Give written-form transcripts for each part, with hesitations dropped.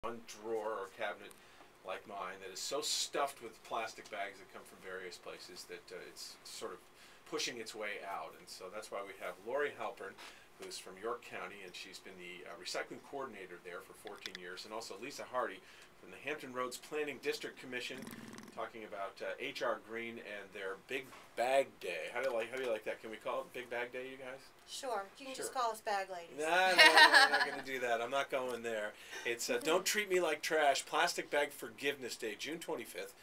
one drawer or cabinet like mine that is so stuffed with plastic bags that come from various places that it's sort of pushing its way out. And so that's why we have Laurie Halperin, who's from York County, and she's been the recycling coordinator there for 14 years, and also Lisa Hardy from the Hampton Roads Planning District Commission, talking about HRGreen and their Big Bag Day. How do you like that? Can we call it Big Bag Day, you guys? Sure. You can just call us bag ladies. No, I'm not going to do that. I'm not going there. It's Don't Treat Me Like Trash, Plastic Bag Forgiveness Day, June 25th.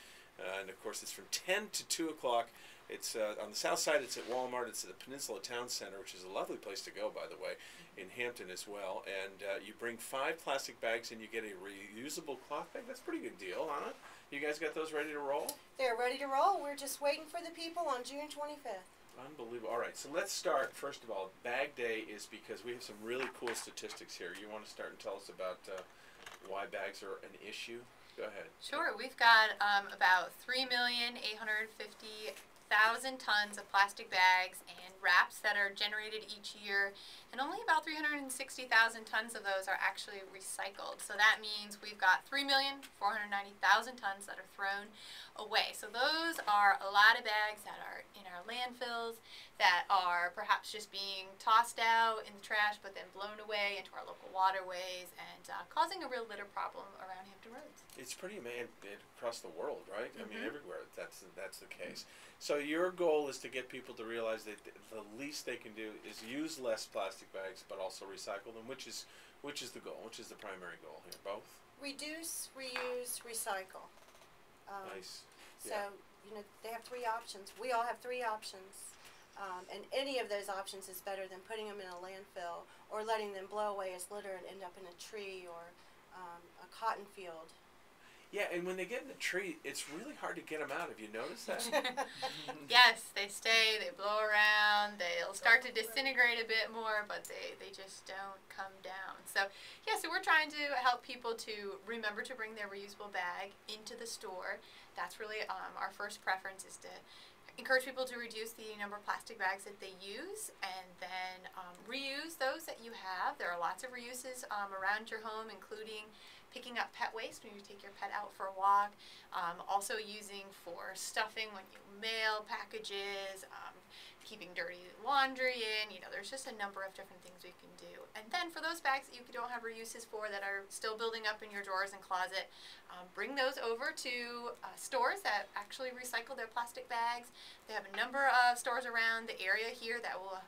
And, of course, it's from 10 to 2 o'clock. It's on the south side. It's at Walmart. It's at the Peninsula Town Center, which is a lovely place to go, by the way, in Hampton as well. And you bring 5 plastic bags, and you get a reusable cloth bag. That's a pretty good deal, huh? You guys got those ready to roll? They're ready to roll. We're just waiting for the people on June 25th. Unbelievable. All right, so let's start. First of all, Bag Day is because we have some really cool statistics here. You want to start and tell us about why bags are an issue? Go ahead. Sure. We've got about 3,850,000 tons of plastic bags and wraps that are generated each year, and only about 360,000 tons of those are actually recycled. So that means we've got 3,490,000 tons that are thrown away. So those are a lot of bags that are in our landfills that are perhaps just being tossed out in the trash but then blown away into our local waterways and causing a real litter problem around Hampton Roads. It's pretty across the world, right? I mean, everywhere that's the case. So your goal is to get people to realize that the least they can do is use less plastic bags, but also recycle them. Which is the goal? Which is the primary goal here? Both? Reduce, reuse, recycle. Nice. So, they have 3 options. We all have 3 options. And any of those options is better than putting them in a landfill or letting them blow away as litter and end up in a tree or a cotton field. Yeah, and when they get in the tree, it's really hard to get them out. Have you noticed that? Yes, they stay, they blow around, they'll start to disintegrate a bit more, but they just don't come down. So, yeah, so we're trying to help people to remember to bring their reusable bag into the store. That's really our first preference, is to encourage people to reduce the number of plastic bags that they use, and then reuse those that you have. There are lots of reuses around your home, including picking up pet waste when you take your pet out for a walk, also using for stuffing when you mail packages, keeping dirty laundry in. There's just a number of different things we can do. And then for those bags that you don't have reuses for, that are still building up in your drawers and closet, bring those over to stores that actually recycle their plastic bags. They have a number of stores around the area here that will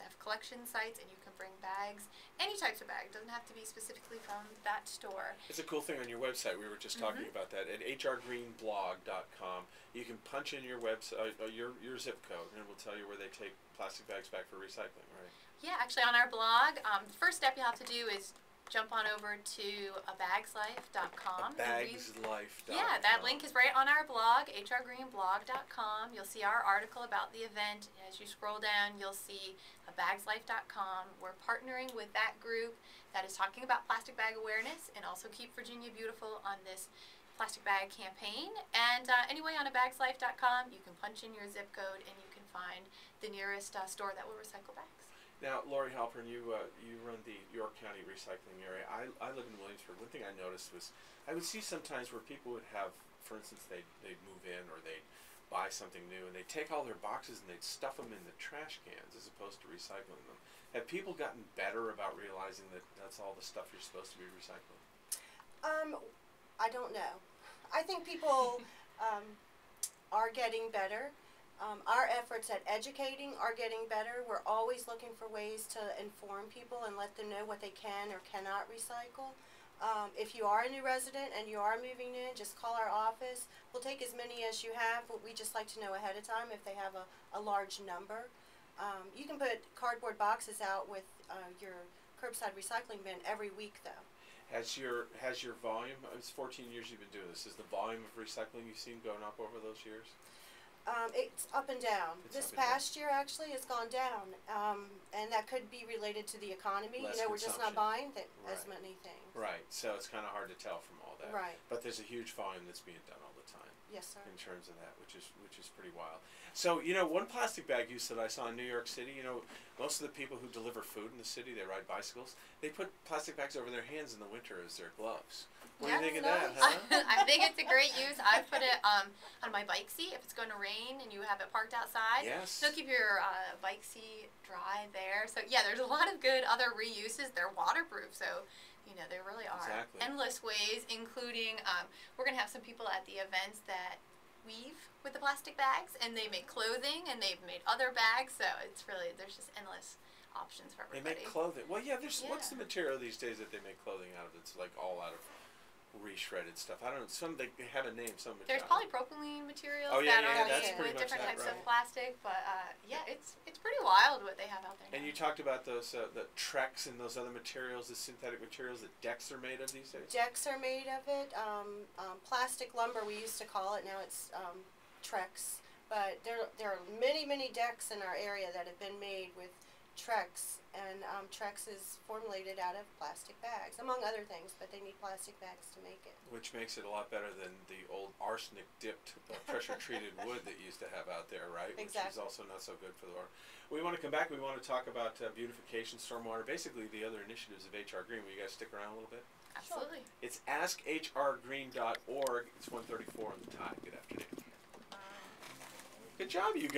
have collection sites, and you can bring bags, any types of bag. It doesn't have to be specifically from that store. It's a cool thing on your website. We were just talking about that at HRGreenBlog.com. You can punch in your website, your zip code, and it will tell you where they take plastic bags back for recycling, right? Yeah, actually on our blog, the first step you have to do is jump on over to abagslife.com. Abagslife.com. Yeah, that link is right on our blog, HRGreenBlog.com. You'll see our article about the event. As you scroll down, you'll see abagslife.com. We're partnering with that group that is talking about plastic bag awareness and also Keep Virginia Beautiful on this plastic bag campaign. And anyway, on abagslife.com, you can punch in your zip code and you can find the nearest store that will recycle bags. Now, Laurie Halperin, you run the York County recycling area. I live in Williamsburg. One thing I noticed was I would see sometimes where people would have, for instance, they'd move in or they'd buy something new, and they'd take all their boxes and they'd stuff them in the trash cans as opposed to recycling them. Have people gotten better about realizing that that's all the stuff you're supposed to be recycling? I don't know. I think people are getting better. Our efforts at educating are getting better. We're always looking for ways to inform people and let them know what they can or cannot recycle. If you are a new resident and you are moving in, just call our office. We'll take as many as you have, but we just like to know ahead of time if they have a large number. You can put cardboard boxes out with your curbside recycling bin every week, though. Has your volume, it's 14 years you've been doing this, is the volume of recycling you've seen going up over those years? It's up and down. This past year actually has gone down, and that could be related to the economy. Less we're just not buying as many things. Right. So it's kind of hard to tell from all that. Right. But there's a huge volume that's being done all the time. Yes, sir. In terms of that, which is pretty wild. So, you know, one plastic bag use that I saw in New York City, you know, most of the people who deliver food in the city, they ride bicycles, they put plastic bags over their hands in the winter as their gloves. What do you think of that, huh? I think it's a great use. I put it on my bike seat if it's going to rain and you have it parked outside. Yes. So keep your bike seat dry there. So yeah, there's a lot of good other reuses. They're waterproof, so you know there really are endless ways. Including we're gonna have some people at the events that weave with the plastic bags, and they make clothing, and they've made other bags. So it's really there's just endless options for everybody. They make clothing. Well, yeah. What's the material these days that they make clothing out of? It's like all out of re-shredded stuff. I don't know. Some they have a name. Some there's polypropylene materials that are that's made with different types right. of plastic, but yeah, it's pretty wild what they have out there now. And you talked about those the Trex and those other materials, the synthetic materials that decks are made of these days. Decks are made of it. Plastic lumber we used to call it. Now it's Trex. But there are many decks in our area that have been made with Trex, and Trex is formulated out of plastic bags, among other things, but they need plastic bags to make it. Which makes it a lot better than the old arsenic-dipped, pressure-treated wood that you used to have out there, right? Exactly. Which is also not so good for the water. We want to come back. We want to talk about beautification, stormwater, basically the other initiatives of HRGreen. Will you guys stick around a little bit? Absolutely. It's askhrgreen.org. It's 1:34 on the time. Good afternoon. Good job, you guys.